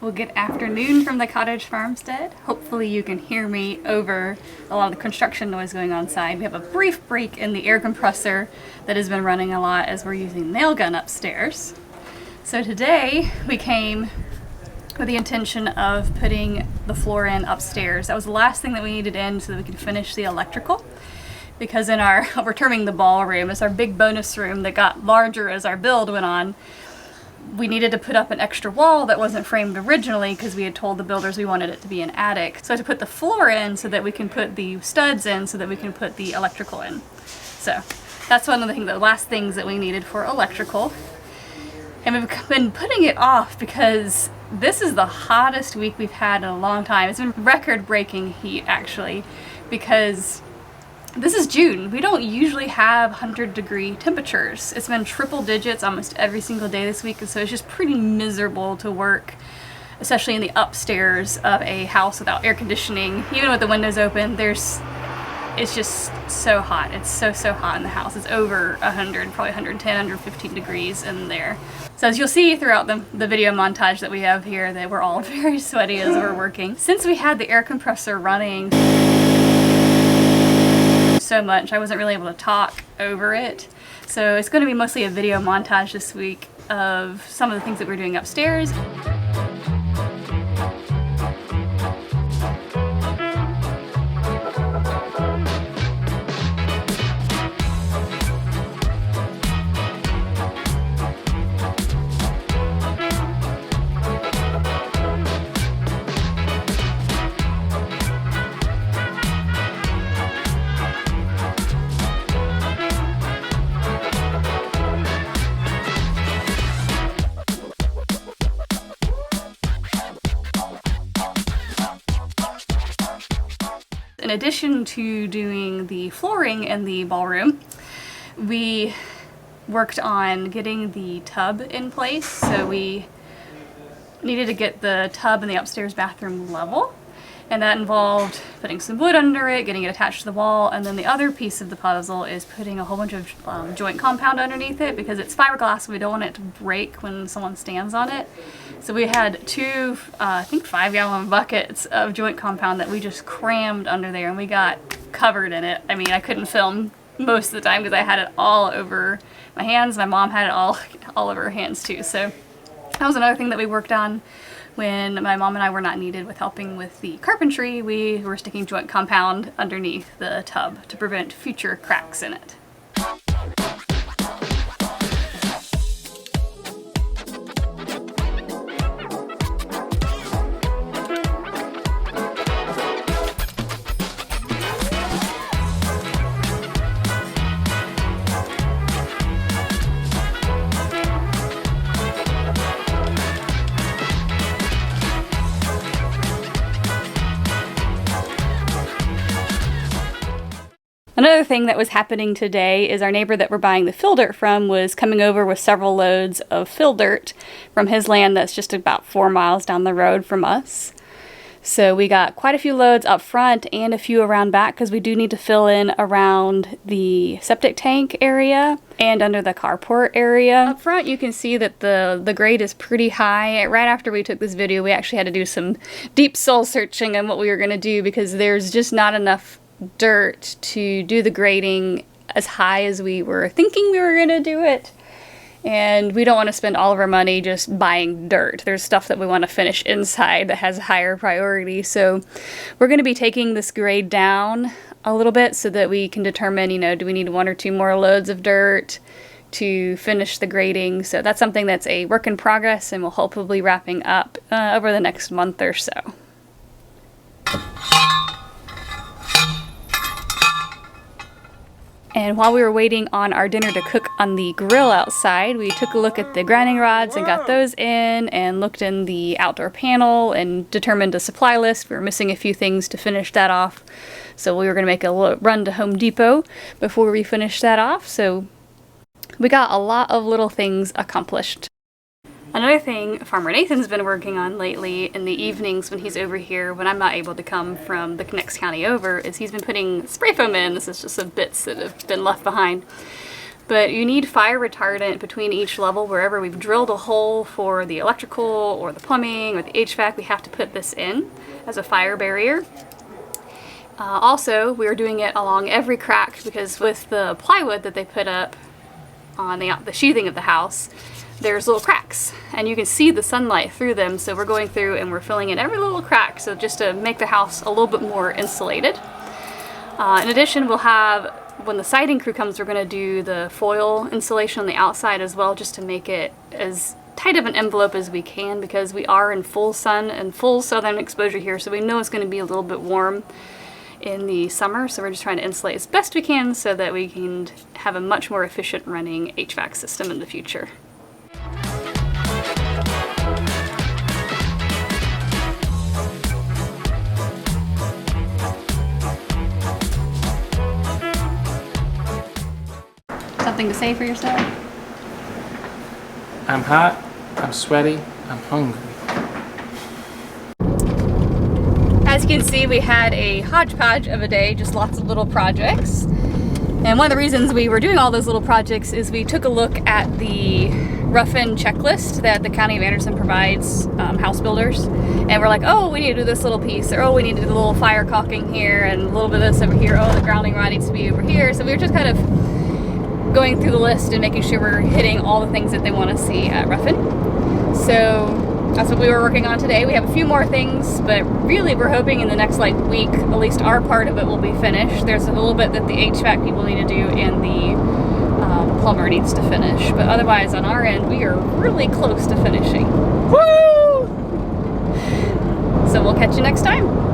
Well, good afternoon from the cottage farmstead. Hopefully you can hear me over a lot of the construction noise going on inside. We have a brief break in the air compressor that has been running a lot as we're using the nail gun upstairs. So today we came with the intention of putting the floor in upstairs. That was the last thing that we needed in so that we could finish the electrical. Because in our, we're terming the ballroom, it's our big bonus room that got larger as our build went on. We needed to put up an extra wall that wasn't framed originally because we had told the builders we wanted it to be an attic. So I had to put the floor in so that we can put the studs in so that we can put the electrical in. So that's one of the last things that we needed for electrical. And we've been putting it off because this is the hottest week we've had in a long time. It's been record-breaking heat actually, because this is June. We don't usually have 100-degree temperatures. It's been triple digits almost every single day this week, and so it's just pretty miserable to work, especially in the upstairs of a house without air conditioning. Even with the windows open, it's just so hot. It's so hot in the house. It's over 100, probably 110, 115 degrees in there. So as you'll see throughout the video montage that we have here, that we're all very sweaty as we're working. Since we had the air compressor running so much, I wasn't really able to talk over it. So it's going to be mostly a video montage this week of some of the things that we're doing upstairs. In addition to doing the flooring in the ballroom, we worked on getting the tub in place. So we needed to get the tub in the upstairs bathroom level, and that involved putting some wood under it, getting it attached to the wall, and then the other piece of the puzzle is putting a whole bunch of joint compound underneath it because it's fiberglass, so we don't want it to break when someone stands on it. So we had two, I think 5-gallon buckets of joint compound that we just crammed under there, and we got covered in it. I mean, I couldn't film most of the time because I had it all over my hands. My mom had it all over her hands too. So that was another thing that we worked on when my mom and I were not needed with helping with the carpentry. We were sticking joint compound underneath the tub to prevent future cracks in it. Another thing that was happening today is our neighbor that we're buying the fill dirt from was coming over with several loads of fill dirt from his land that's just about 4 miles down the road from us. So we got quite a few loads up front and a few around back because we do need to fill in around the septic tank area and under the carport area. Up front you can see that the grade is pretty high. Right after we took this video, we actually had to do some deep soul searching on what we were going to do because there's just not enough dirt to do the grading as high as we were thinking we were going to do it. And we don't want to spend all of our money just buying dirt. There's stuff that we want to finish inside that has higher priority. So we're going to be taking this grade down a little bit so that we can determine, do we need 1 or 2 more loads of dirt to finish the grading. So that's something that's a work in progress and we'll hopefully be wrapping up over the next month or so. And while we were waiting on our dinner to cook on the grill outside, we took a look at the grinding rods and got those in and looked in the outdoor panel and determined a supply list. We were missing a few things to finish that off. So we were going to make a run to Home Depot before we finished that off. So we got a lot of little things accomplished. Another thing Farmer Nathan's been working on lately in the evenings when he's over here, when I'm not able to come from the next county over, is he's been putting spray foam in. This is just some bits that have been left behind. But you need fire retardant between each level. Wherever we've drilled a hole for the electrical or the plumbing or the HVAC, we have to put this in as a fire barrier. Also, we're doing it along every crack because with the plywood that they put up on the sheathing of the house, there's little cracks and you can see the sunlight through them. So we're going through and we're filling in every little crack, so just to make the house a little bit more insulated. In addition, we'll have, when the siding crew comes, we're going to do the foil insulation on the outside as well, just to make it as tight of an envelope as we can, because we are in full sun and full southern exposure here, so we know it's going to be a little bit warm in the summer, so we're just trying to insulate as best we can so that we can have a much more efficient running HVAC system in the future. Something to say for yourself? I'm hot, I'm sweaty, I'm hungry. As you can see, we had a hodgepodge of a day, just lots of little projects. And one of the reasons we were doing all those little projects is we took a look at the rough-in checklist that the County of Anderson provides house builders. And we're like, oh, we need to do this little piece, or oh, we need to do a little fire caulking here, and a little bit of this over here, oh, the grounding rod needs to be over here. So we were just kind of going through the list and making sure we're hitting all the things that they want to see at rough-in. So that's what we were working on today. We have a few more things, but really we're hoping in the next week, at least our part of it will be finished. There's a little bit that the HVAC people need to do and the plumber needs to finish. But otherwise on our end, we are really close to finishing. Woo! So we'll catch you next time.